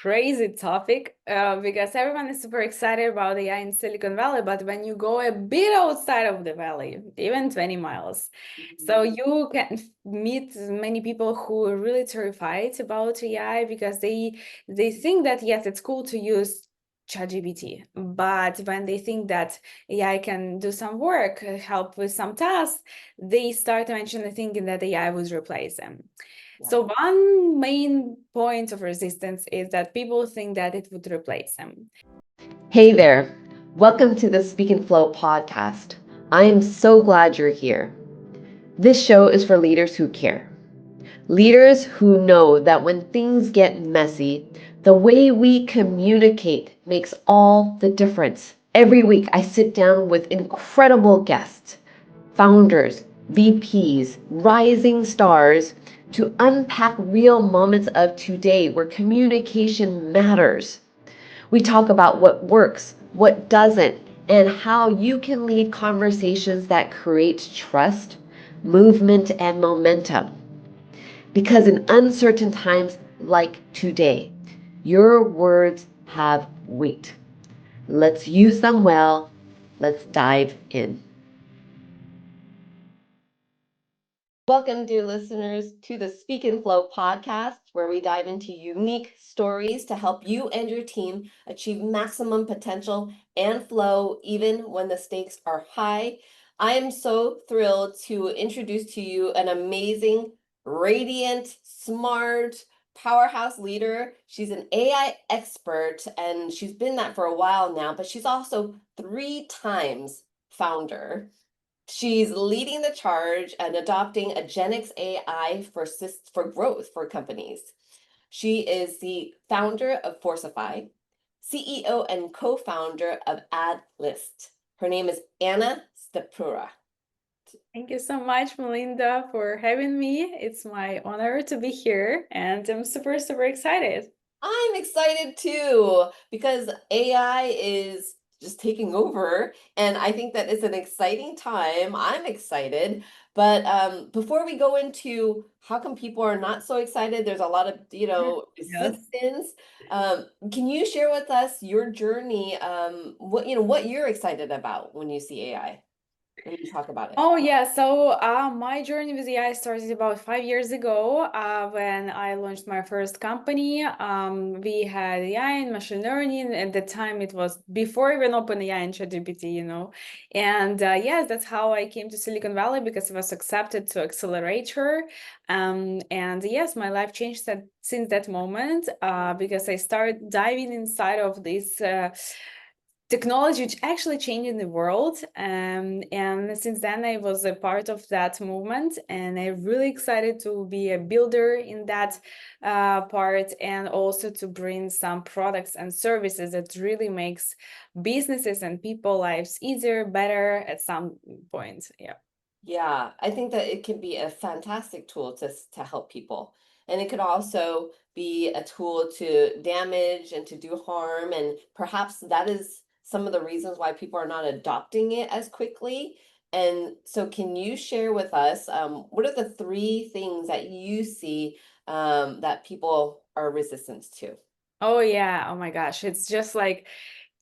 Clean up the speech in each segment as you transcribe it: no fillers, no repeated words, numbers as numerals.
crazy topic because everyone is super excited about AI in Silicon Valley, but when you go a bit outside of the valley, even 20 miles, so you can meet many people who are really terrified about AI because they think that yes, it's cool to use ChatGPT, but when they think that AI can do some work, help with some tasks, they start mentioning thinking that AI would replace them. So one main point of resistance is that people think that it would replace them. Hey there. Welcome to the Speak and Flow podcast. I am so glad you're here. This show is for leaders who care. Leaders who know that when things get messy, the way we communicate makes all the difference. Every week, I sit down with incredible guests, founders, VPs, rising stars, to unpack real moments of today where communication matters. We talk about what works, what doesn't, and how you can lead conversations that create trust, movement, and momentum. Because in uncertain times like today, your words have weight. Let's use them well. Let's dive in. Welcome, dear listeners, to the Speak and Flow podcast, where we dive into unique stories to help you and your team achieve maximum potential and flow, even when the stakes are high. I am so thrilled to introduce to you an amazing, radiant, smart, powerhouse leader. She's an AI expert, and she's been that for a while now, but she's also 3 times founder. She's leading the charge and adopting a Gen X AI for growth for companies. She is the founder of Forcify, CEO and co-founder of AdList. Her name is Anna Stepura. Thank you so much, Melinda, for having me. It's my honor to be here, and I'm super, super excited. I'm excited too because AI is just taking over, and I think that it's an exciting time. I'm excited, but before we go into how come people are not so excited, there's a lot of Yes. resistance. Can you share with us your journey? What you're excited about when you see AI, when you talk about it. Oh yeah, so my journey with AI started about 5 years ago when I launched my first company. We had AI and machine learning. At the time, it was before even OpenAI and ChatGPT. And yes, that's how I came to Silicon Valley because I was accepted to Accelerator. And yes, my life changed since that moment because I started diving inside of this. Technology which actually changing the world, and since then I was a part of that movement, and I'm really excited to be a builder in that part, and also to bring some products and services that really makes businesses and people lives easier, better at some point. Yeah, I think that it can be a fantastic tool to help people. And it could also be a tool to damage and to do harm. And perhaps that is some of the reasons why people are not adopting it as quickly. And so, can you share with us what are the 3 things that you see that people are resistant to? Oh yeah, oh my gosh, it's just like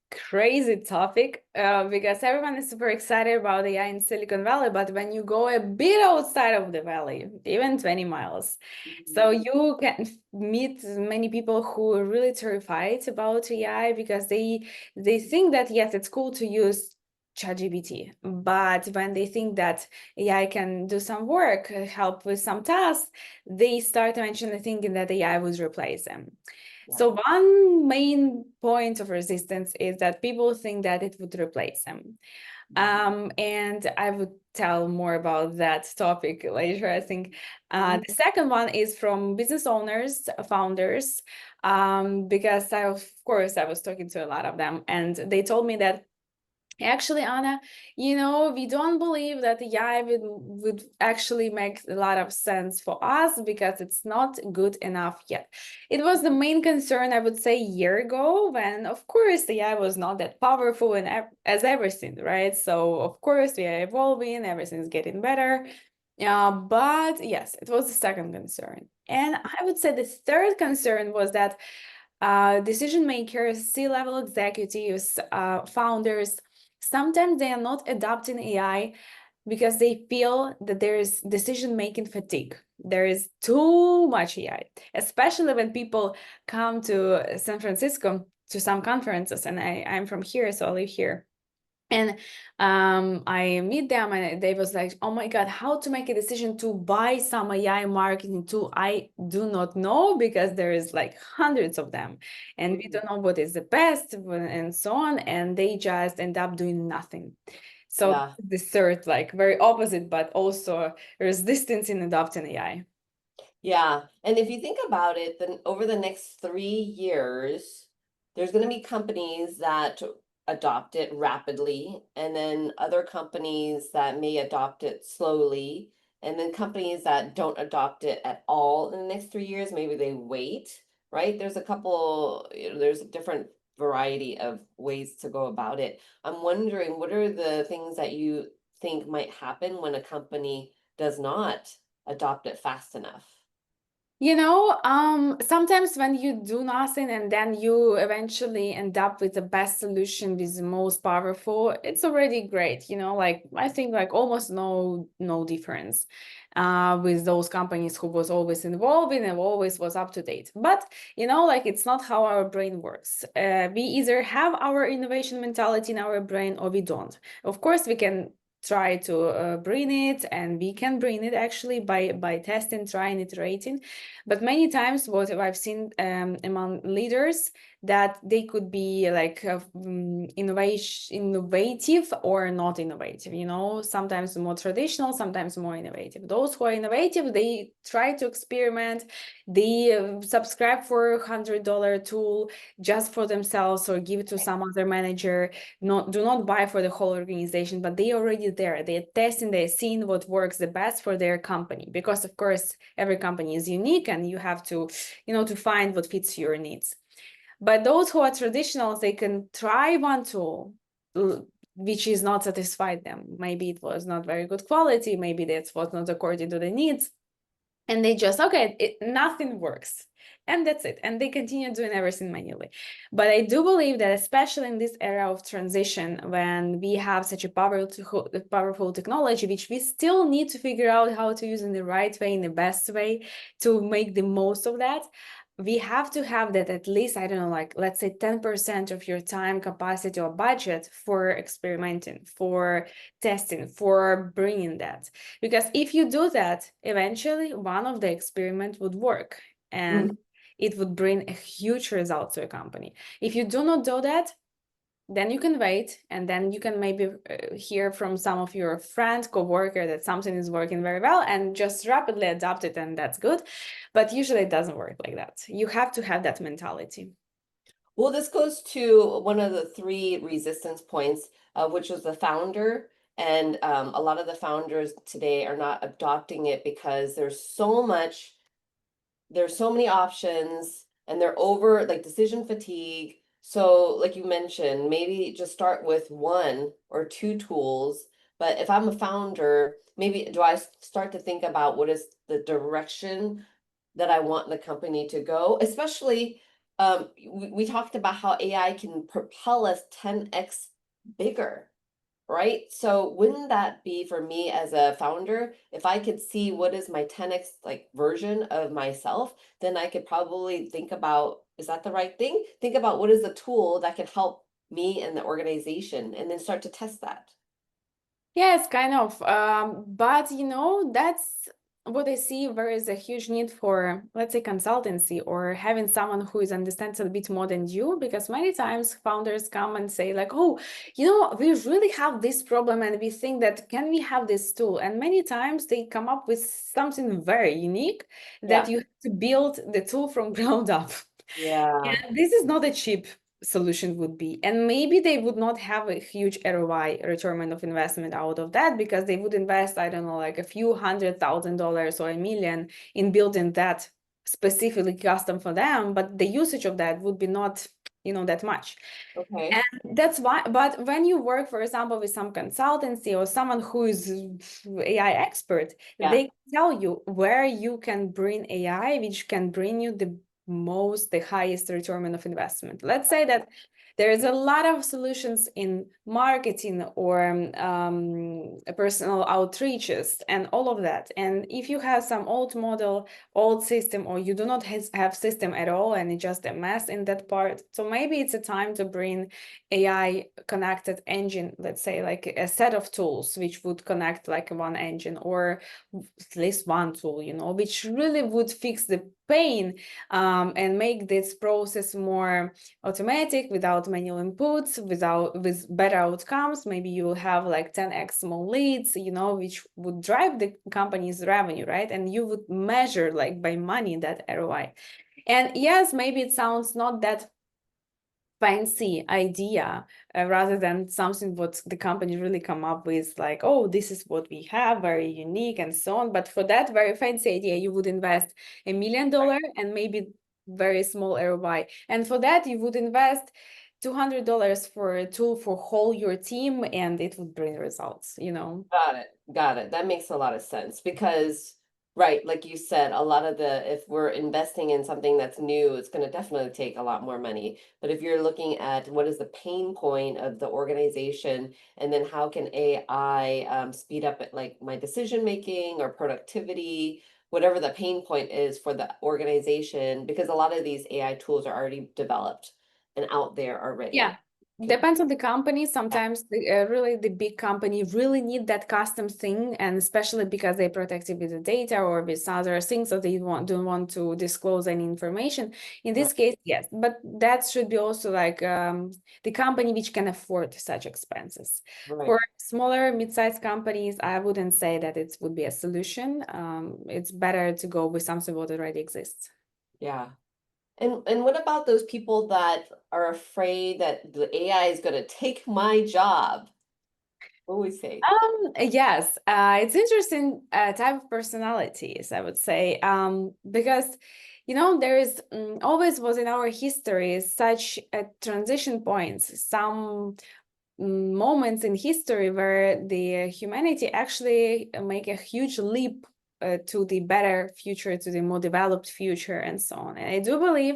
crazy topic because everyone is super excited about AI in Silicon Valley, but when you go a bit outside of the valley, even 20 miles, so you can meet many people who are really terrified about AI because they think that yes, it's cool to use ChatGPT, but when they think that AI can do some work, help with some tasks, they start mentioning thinking that AI would replace them. So one main point of resistance is that people think that it would replace them. And I would tell more about that topic later, I think. The second one is from business owners, founders, because of course, I was talking to a lot of them, and they told me that actually, Anna, we don't believe that the AI would actually make a lot of sense for us because it's not good enough yet. It was the main concern, I would say, a year ago when, of course, the AI was not that powerful as everything, right? So, of course, we are evolving, everything's getting better. But yes, it was the second concern. And I would say the third concern was that decision makers, C-level executives, founders, sometimes they are not adopting AI because they feel that there is decision-making fatigue. There is too much AI, especially when people come to San Francisco to some conferences, and I'm from here, so I live here. And I meet them and they was like, oh my God, how to make a decision to buy some AI marketing tool? I do not know because there is like hundreds of them and we don't know what is the best and so on. And they just end up doing nothing. So Yeah. the third, like very opposite, but also resistance in adopting AI. Yeah. And if you think about it, then over the next 3 years, there's going to be companies that adopt it rapidly, and then other companies that may adopt it slowly, and then companies that don't adopt it at all in the next 3 years, maybe they wait, right? There's a couple, there's a different variety of ways to go about it. I'm wondering, what are the things that you think might happen when a company does not adopt it fast enough? Sometimes when you do nothing and then you eventually end up with the best solution with the most powerful, it's already great. Like I think like almost no difference with those companies who was always involved and always was up to date. But like it's not how our brain works. We either have our innovation mentality in our brain or we don't. Of course, we can try to bring it, and we can bring it actually by testing, trying, iterating. But many times what I've seen among leaders, that they could be like innovative or not innovative, sometimes more traditional, sometimes more innovative. Those who are innovative, they try to experiment, they subscribe for $100 tool just for themselves or give it to some other manager. Do not buy for the whole organization, but they already there, they're testing, they're seeing what works the best for their company, because of course every company is unique and you have to to find what fits your needs. But those who are traditional, they can try one tool which is not satisfied them. Maybe it was not very good quality, maybe that was not according to the needs, and they just nothing works, and that's it, and they continue doing everything manually. But I do believe that especially in this era of transition, when we have such a powerful technology, which we still need to figure out how to use in the right way, in the best way, to make the most of that, we have to have that at least, I don't know, like let's say 10% of your time capacity or budget for experimenting, for testing, for bringing that. Because if you do that, eventually one of the experiment would work and it would bring a huge result to a company. If you do not do that, then you can wait, and then you can maybe hear from some of your friends, co-worker, that something is working very well and just rapidly adopt it, and that's good. But usually it doesn't work like that. You have to have that mentality. Well, this goes to one of the three resistance points, which was the founder. And a lot of the founders today are not adopting it because there's so many options, and they're over like decision fatigue. So like you mentioned, maybe just start with one or two tools. But if I'm a founder, maybe do I start to think about what is the direction that I want the company to go? Especially, we talked about how AI can propel us 10x bigger, right? So wouldn't that be, for me as a founder, if I could see what is my 10x like version of myself, then I could probably think about, is that the right thing? Think about what is the tool that can help me and the organization, and then start to test that. Yes, kind of. But that's what I see. There is a huge need for, let's say, consultancy or having someone who is understands a bit more than you, because many times founders come and say like, oh, we really have this problem and we think that can we have this tool? And many times they come up with something very unique that Yeah. you have to build the tool from ground up. Yeah. And this is not a cheap solution would be. And maybe they would not have a huge ROI, return of investment, out of that, because they would invest, I don't know, like a few $100,000 or $1 million in building that specifically custom for them. But the usage of that would be not, that much. Okay. And that's why, but when you work, for example, with some consultancy or someone who is AI expert, Yeah. they tell you where you can bring AI, which can bring you the the highest return of investment. Let's say that there is a lot of solutions in marketing or personal outreaches and all of that. And if you have some old model, old system, or you do not have system at all, and it's just a mess in that part, so maybe it's a time to bring AI connected engine, let's say like a set of tools which would connect like one engine, or at least one tool, which really would fix the pain and make this process more automatic, without manual inputs, with better outcomes. Maybe you will have like 10x more leads, which would drive the company's revenue, right? And you would measure like by money that ROI. And yes, maybe it sounds not that fancy idea, rather than something what the company really come up with, like, oh, this is what we have, very unique and so on. But for that very fancy idea, you would invest $1 million and maybe very small ROI. And for that, you would invest $200 for a tool for whole your team, and it would bring results. Got it. That makes a lot of sense because, right, like you said, a lot of if we're investing in something that's new, it's going to definitely take a lot more money. But if you're looking at what is the pain point of the organization, and then how can AI speed up like my decision making or productivity, whatever the pain point is for the organization, because a lot of these AI tools are already developed and out there already. Yeah. Depends on the company. Sometimes really the big company really need that custom thing, and especially because they protected with the data or with other things, so they don't want to disclose any information. In this case, yes, but that should be also like the company which can afford such expenses. Right. For smaller, mid-sized companies, I wouldn't say that it would be a solution. It's better to go with something that already exists. Yeah. And what about those people that are afraid that the AI is going to take my job? What would we say? Yes, it's interesting type of personalities, I would say, because there is always was in our history such a transition points, some moments in history where the humanity actually make a huge leap to the better future, to the more developed future, and so on. And I do believe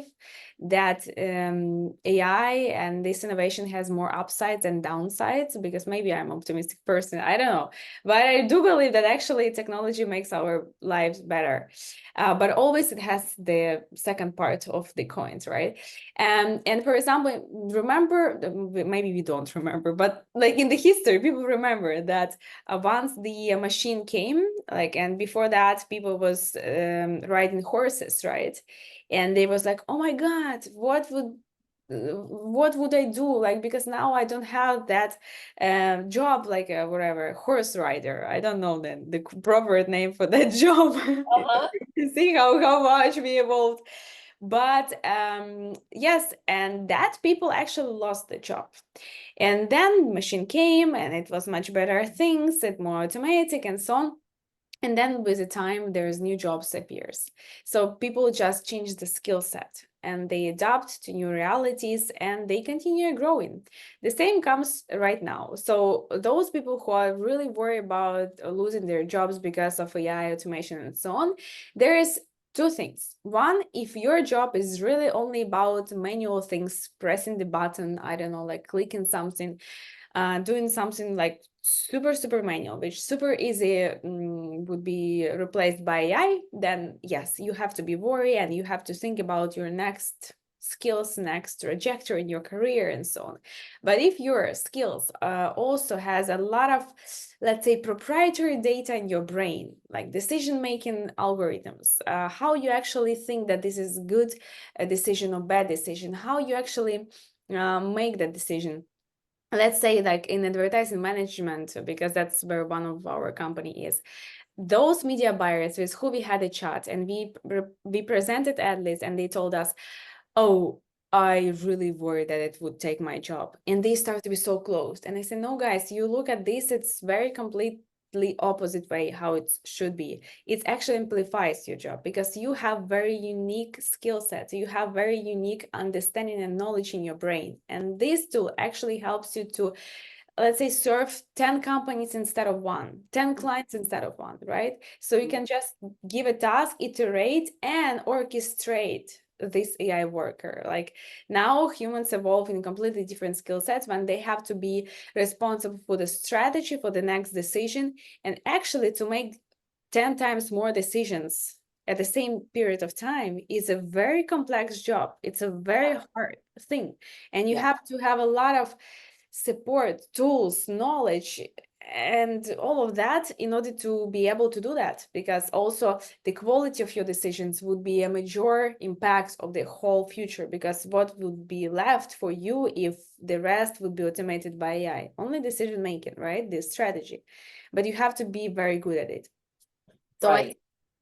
that AI and this innovation has more upsides and downsides, because maybe I'm an optimistic person, I don't know, but I do believe that actually technology makes our lives better. But always it has the second part of the coins, right? And for example, remember, maybe we don't remember, but like in the history, people remember that once the machine came, like, and before that, people was riding horses, right? And they was like, oh my God, what would I do? Like, because now I don't have that job, like a whatever, horse rider. I don't know then the proper name for that job. Uh-huh. You see how much we evolved. But yes, and that people actually lost the job. And then machine came and it was much better things, it more automatic and so on. And then with the time, there's new jobs appears. So people just change the skill set and they adapt to new realities and they continue growing. The same comes right now. So those people who are really worried about losing their jobs because of AI automation and so on, there is two things. One, if your job is really only about manual things, pressing the button, I don't know, like clicking something, doing something like super manual, which super easy would be replaced by AI, then yes, you have to be worried and you have to think about your next skills, next trajectory in your career and so on. But if your skills also has a lot of, let's say, proprietary data in your brain, like decision-making algorithms, how you actually think that this is good decision or bad decision, how you actually make that decision. Let's say like in advertising management, because that's where one of our company is, those media buyers with who we had a chat and we presented ad lists and they told us, oh, I really worried that it would take my job. And they started to be so closed. And I said, no, guys, you look at this, it's very completely opposite way how it should be. It actually amplifies your job because you have very unique skill sets. You have very unique understanding and knowledge in your brain. And this tool actually helps you to, let's say, serve 10 companies instead of one, 10 clients instead of one, right? So you can just give a task, iterate and orchestrate this AI worker. Like now humans evolve in completely different skill sets when they have to be responsible for the strategy, for the next decision, and actually to make 10 times more decisions at the same period of time is a very complex job. It's a very hard thing. And you have to have a lot of support, tools, knowledge, and all of that in order to be able to do that. Because also the quality of your decisions would be a major impact of the whole future. Because what would be left for you if the rest would be automated by AI? Only decision making, right? The strategy. But you have to be very good at it. So Right.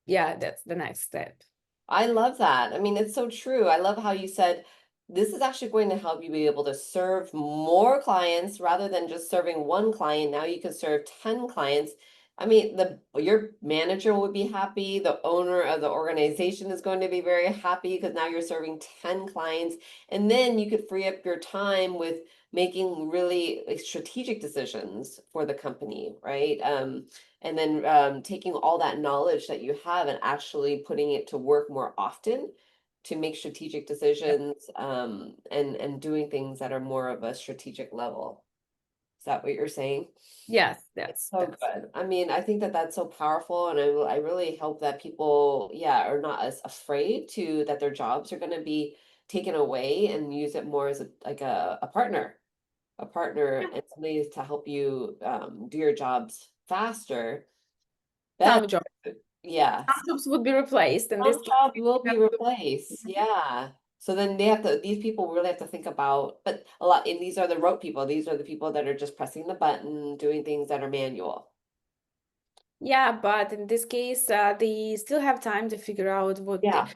yeah, that's the next step. I love that. I mean, it's so true. I love how you said this is actually going to help you be able to serve more clients rather than just serving one client. Now you can serve 10 clients. I mean, your manager would be happy, the owner of the organization is going to be very happy because now you're serving 10 clients. And then you could free up your time with making really strategic decisions for the company, right? And then taking all that knowledge that you have and actually putting it to work more often to make strategic decisions and doing things that are more of a strategic level. Is that what you're saying? Yes, It's that's so good. I mean, I think that that's so powerful, and I really hope that people, yeah, are not as afraid to that their jobs are going to be taken away and use it more as a partner and somebody to help you do your jobs faster. Better. some jobs. Yeah, Some jobs would be replaced, and some this case jobs we will be have replaced. Yeah. So then these people really have to think about, but and these are the rote people. These are the people that are just pressing the button, doing things that are manual. yeah, but in this case, they still have time to figure out what Yeah.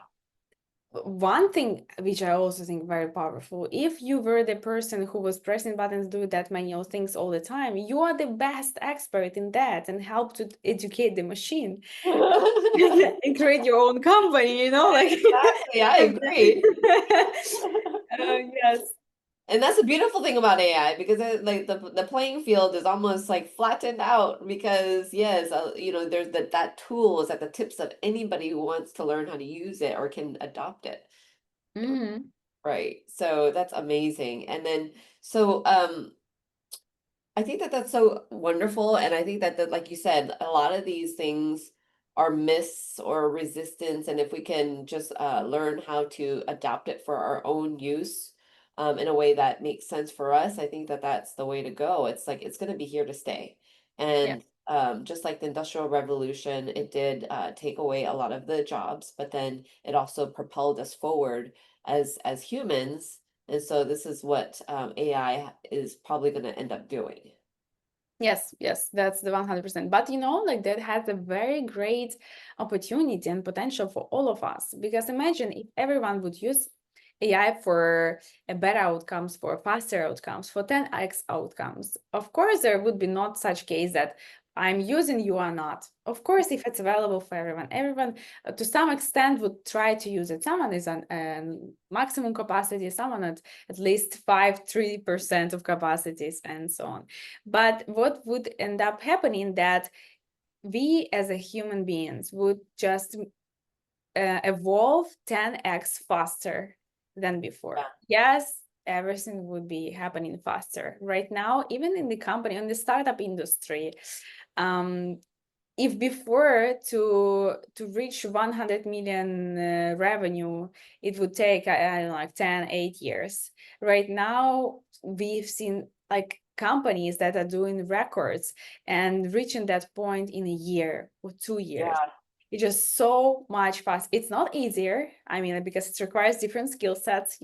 one thing which I also think very powerful. If you were the person who was pressing buttons, do that manual things all the time, you are the best expert in that and help to educate the machine and create your own company, like Exactly, I agree. yes. And that's the beautiful thing about AI because like the playing field is almost like flattened out because yes, there's that tool is at the tips of anybody who wants to learn how to use it or can adopt it. Mhm. Right. So that's amazing. And then so I think that that's so wonderful. And I think that, like you said, a lot of these things are myths or resistance. And if we can just learn how to adapt it for our own use in a way that makes sense for us, I think that that's the way to go. It's like it's going to be here to stay. Yeah. And just like the Industrial Revolution, it did take away a lot of the jobs, but then it also propelled us forward as humans. And so this is what AI is probably going to end up doing. Yes, yes, that's the 100%. But like that has a very great opportunity and potential for all of us. Because imagine if everyone would use AI for a better outcomes, for faster outcomes, for 10x outcomes. Of course, there would be not such case that I'm using, you are not. Of course, if it's available for everyone to some extent would try to use it. Someone is on maximum capacity, someone at least 3% of capacities and so on. But what would end up happening that we as a human beings would just evolve 10x faster than before. Yes, everything would be happening faster. Right now, even in the company, in the startup industry, um, if before to reach 100 million revenue, it would take, I don't know, like 8 years. Right now, we've seen like companies that are doing records and reaching that point in a year or 2 years. Yeah, It's just so much fast. It's not easier, I mean, because it requires different skill sets,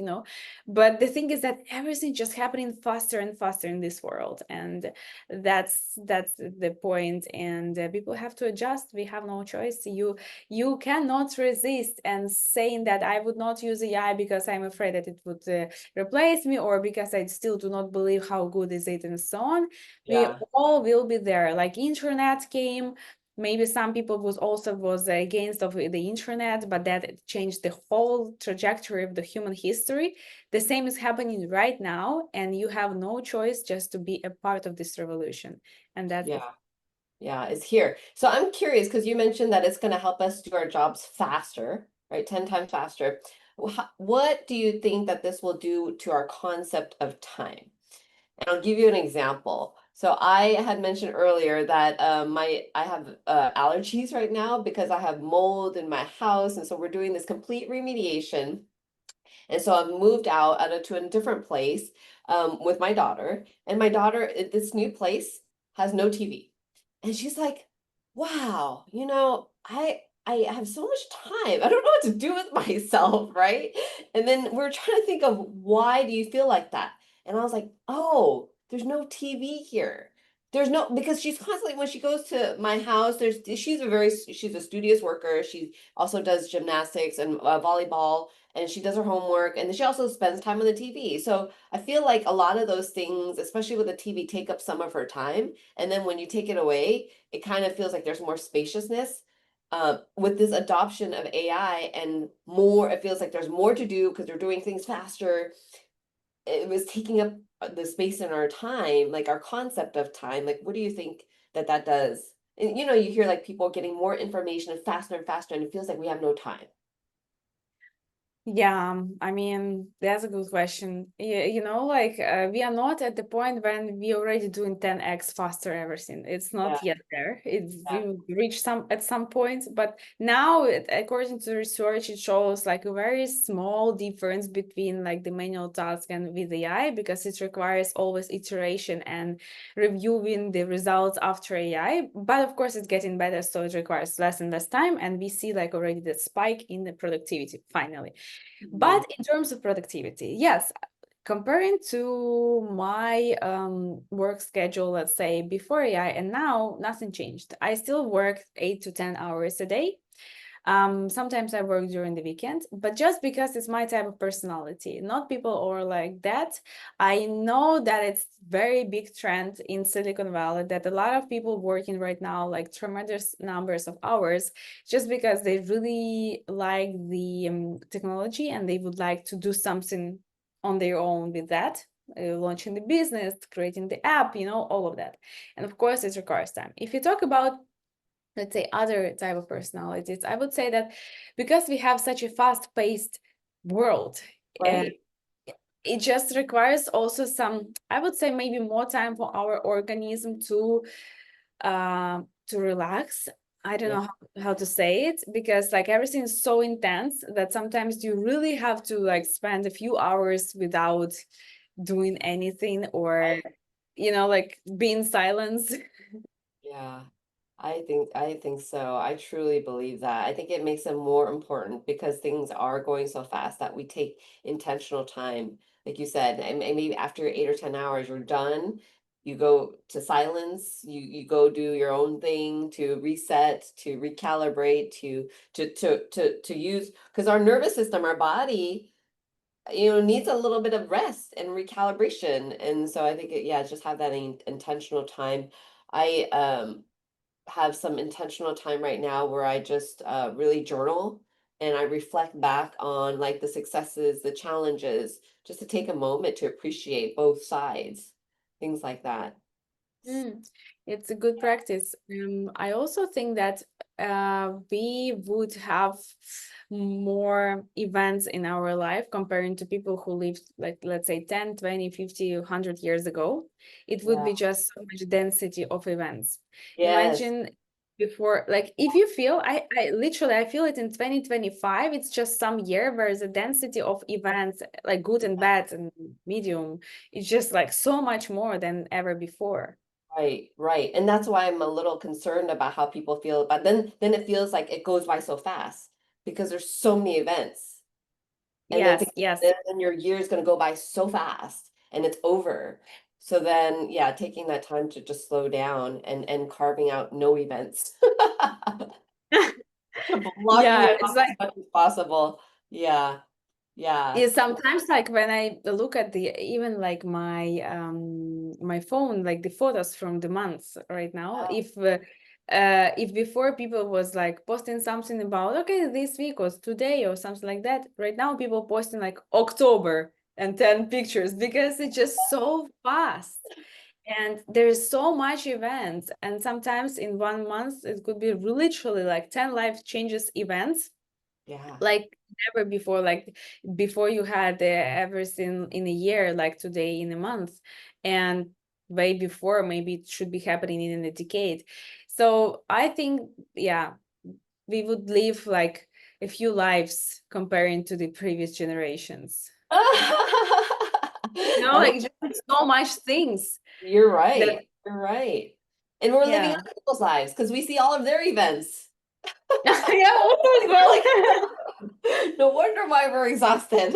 but the thing is that everything just happening faster and faster in this world, and that's the point. And people have to adjust. We have no choice. You cannot resist and saying that I would not use AI because I'm afraid that it would replace me, or because I still do not believe how good is it and so on. We yeah, all will be there. Like internet came, maybe some people was against of the internet, but that changed the whole trajectory of the human history. The same is happening right now, and you have no choice just to be a part of this revolution. And that's yeah, yeah, it's here. So I'm curious because you mentioned that it's going to help us do our jobs faster, right? 10 times faster. What do you think that this will do to our concept of time? And I'll give you an example. So I had mentioned earlier that I have allergies right now because I have mold in my house, and so we're doing this complete remediation. And so I've moved out to a different place with my daughter. And my daughter, this new place has no TV. And she's like, wow, I have so much time. I don't know what to do with myself, right? And then we're trying to think of why do you feel like that? And I was like, oh, there's no TV here. There's no because she's constantly when she goes to my house, she's a studious worker. She also does gymnastics and volleyball, and she does her homework, and then she also spends time on the TV. So I feel like a lot of those things, especially with the TV, take up some of her time. And then when you take it away, it kind of feels like there's more spaciousness. With this adoption of AI and more, it feels like there's more to do because they're doing things faster. It was taking up the space in our time, like our concept of time. Like, what do you think that that does? And you hear like people getting more information and faster, and it feels like we have no time. Yeah, I mean, that's a good question. Like we are not at the point when we already doing 10x faster everything. It's Yeah, not yet there. We yeah, will reach some at some point, but now, according to research, it shows like a very small difference between like the manual task and with AI because it requires always iteration and reviewing the results after AI. But of course, it's getting better, so it requires less and less time, and we see like already the spike in the productivity finally. mhm, But in terms of productivity, yes, comparing to my work schedule, let's say before AI and now, nothing changed. I still work 8 to 10 hours a day. Sometimes I work during the weekend, but just because it's my type of personality, not people are like that. I know that it's very big trend in Silicon Valley that a lot of people working right now like tremendous numbers of hours just because they really like the technology and they would like to do something on their own with that. Launching the business, creating the app, all of that. And of course, it requires time. If you talk about, let's say, other type of personalities, I would say that because we have such a fast-paced world, uh, right, it just requires also some, I would say, maybe more time for our organism to relax. I don't yeah, know how to say it because like everything is so intense that sometimes you really have to like spend a few hours without doing anything or right, like be in silence. yeah. I think so. I truly believe that. I think it makes it more important because things are going so fast that we take intentional time. Like you said, and maybe after 8 or 10 hours, you're done. You go to silence, you go do your own thing to reset, to recalibrate, to use because our nervous system, our body, needs a little bit of rest and recalibration. And so I think just have that intentional time. I have some intentional time right now where I just really journal and I reflect back on like the successes, the challenges, just to take a moment to appreciate both sides, things like that. Mm, it's a good practice. I also think that we would have more events in our life comparing to people who lived like, let's say, 10, 20, 50, 100 years ago. It would Yeah. be just so much density of events. Yes. Imagine before, like if you feel, I literally, I feel it in 2025, it's just some year where the density of events, like good and bad and medium, it's just like so much more than ever before. Right, right. And that's why I'm a little concerned about how people feel. But then it feels like it goes by so fast because there's so many events. And then Yes, yes. then your year is going to go by so fast and it's over. So then, yeah, taking that time to just slow down and carving out no events, blocking Yeah, it it's off as like, much as possible. Yeah, yeah, yeah, sometimes like when I look at the even like my phone, like the photos from the months right now, if before people was like posting something about, okay, this week was today or something like that, right now people posting like October and 10 pictures because it's just so fast. And there's so much events, and sometimes in 1 month it could be literally like 10 life changes events. yeah, Like never before, like before you had everything in a year, like today in a month, and way before maybe it should be happening in a decade. So I think, yeah, we would live like a few lives comparing to the previous generations. You know, like just so much things You're that, right. You're right. And we're living yeah. other people's lives because we see all of their events. Yeah, also as well. No wonder why we're exhausted.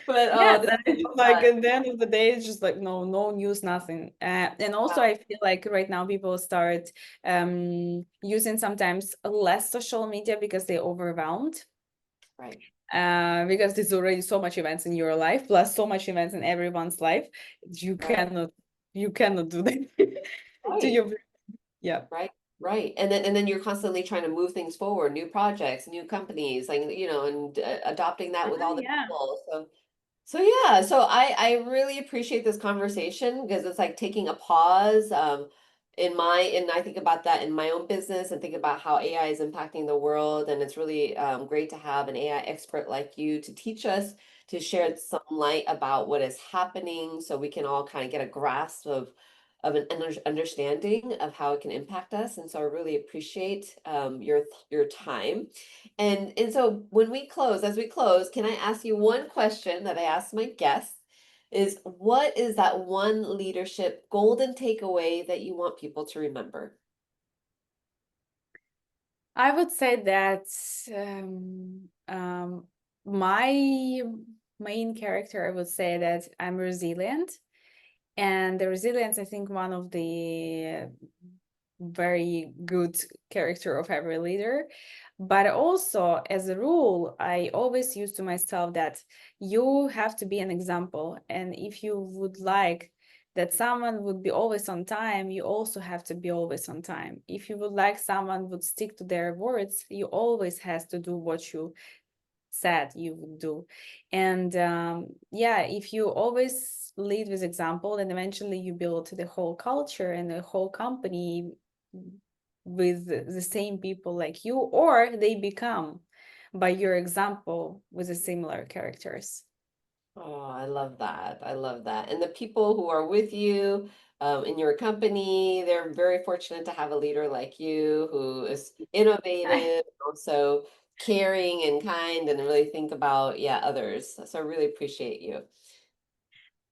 But Yes, this and is it's so just like fun. at the end of the day, it's just like no news, nothing. And also, I feel like right now people start using sometimes less social media because they're overwhelmed. Right. Because there's already so much events in your life, plus so much events in everyone's life. You Right. cannot, you cannot do that to Right. your, yeah. Right. Right. And then you're constantly trying to move things forward, new projects, new companies, like, and adopting that with all the Yeah. people. So yeah, so I really appreciate this conversation because it's like taking a pause and I think about that in my own business and think about how AI is impacting the world, and it's really great to have an AI expert like you to teach us, to shed some light about what is happening so we can all kind of get a grasp of an understanding of how it can impact us. And so I really appreciate your time. And so as we close, can I ask you one question that I ask my guests? Is what is that one leadership golden takeaway that you want people to remember? I would say that my main character, I would say that I'm resilient. And the resilience, I think, one of the very good character of every leader. But also, as a rule, I always use to myself that you have to be an example. And if you would like that someone would be always on time, you also have to be always on time. If you would like someone would stick to their words, you always has to do what you said you would do. And yeah, if you always lead with example, then eventually you build the whole culture and the whole company with the same people like you, or they become by your example with the similar characters. Oh, I love that. I love that. And the people who are with you in your company, they're very fortunate to have a leader like you who is innovative, also caring and kind, and really think about, yeah, others. So I really appreciate you.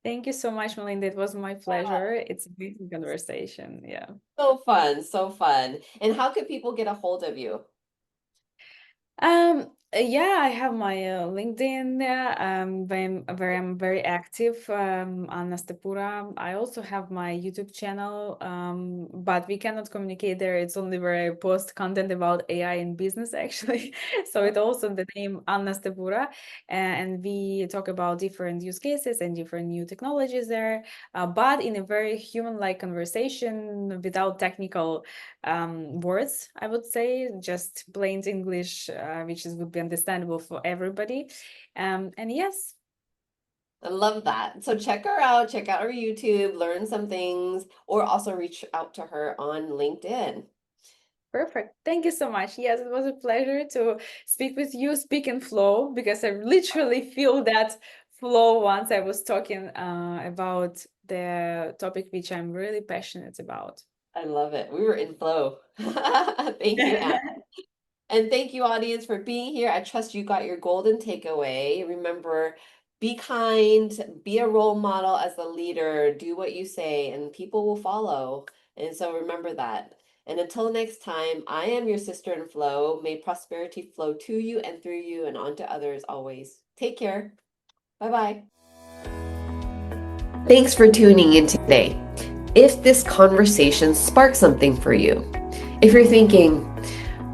Thank you so much, Melinda. It was my pleasure. It's a beautiful conversation. Yeah. So fun, so fun. And how can people get a hold of you? Yeah, I have my LinkedIn there, where I'm very active, Anna Stepura. I also have my YouTube channel, but we cannot communicate there. It's only where I post content about AI in business, actually. So it also the name Anna Stepura, and we talk about different use cases and different new technologies there, but in a very human-like conversation without technical words, I would say, just plain English, which would be understandable for everybody. And yes, I love that. So check her out, check out her YouTube, learn some things, or also reach out to her on LinkedIn. perfect. Thank you so much. Yes, it was a pleasure to speak with you, speak in flow, because I literally feel that flow once I was talking about the topic which I'm really passionate about. I love it. We were in flow. Thank you, Anne. And thank you, audience, for being here. I trust you got your golden takeaway. Remember, be kind, be a role model as a leader, do what you say, and people will follow. And so remember that. And until next time, I am your sister in flow. May prosperity flow to you and through you and onto others always. Take care. Bye bye. Thanks for tuning in today. If this conversation sparked something for you, if you're thinking,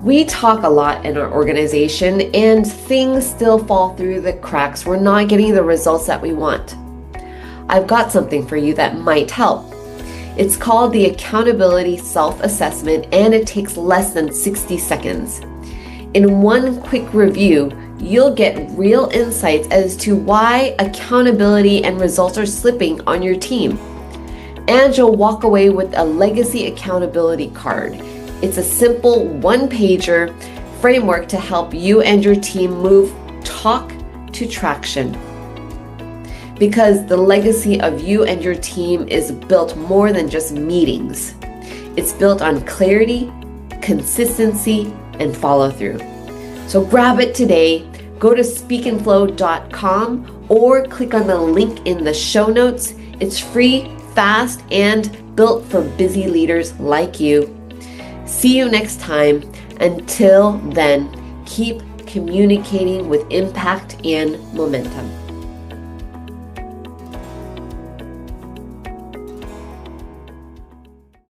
we talk a lot in our organization and things still fall through the cracks, we're not getting the results that we want, I've got something for you that might help. It's called the Accountability Self-Assessment, and it takes less than 60 seconds. In one quick review, you'll get real insights as to why accountability and results are slipping on your team. And you'll walk away with a legacy accountability card. It's a simple one-pager framework to help you and your team move talk to traction. Because the legacy of you and your team is built more than just meetings. It's built on clarity, consistency, and follow through. So grab it today. Go to speakandflow.com or click on the link in the show notes. It's free, fast, and built for busy leaders like you. See you next time. Until then, keep communicating with impact and momentum.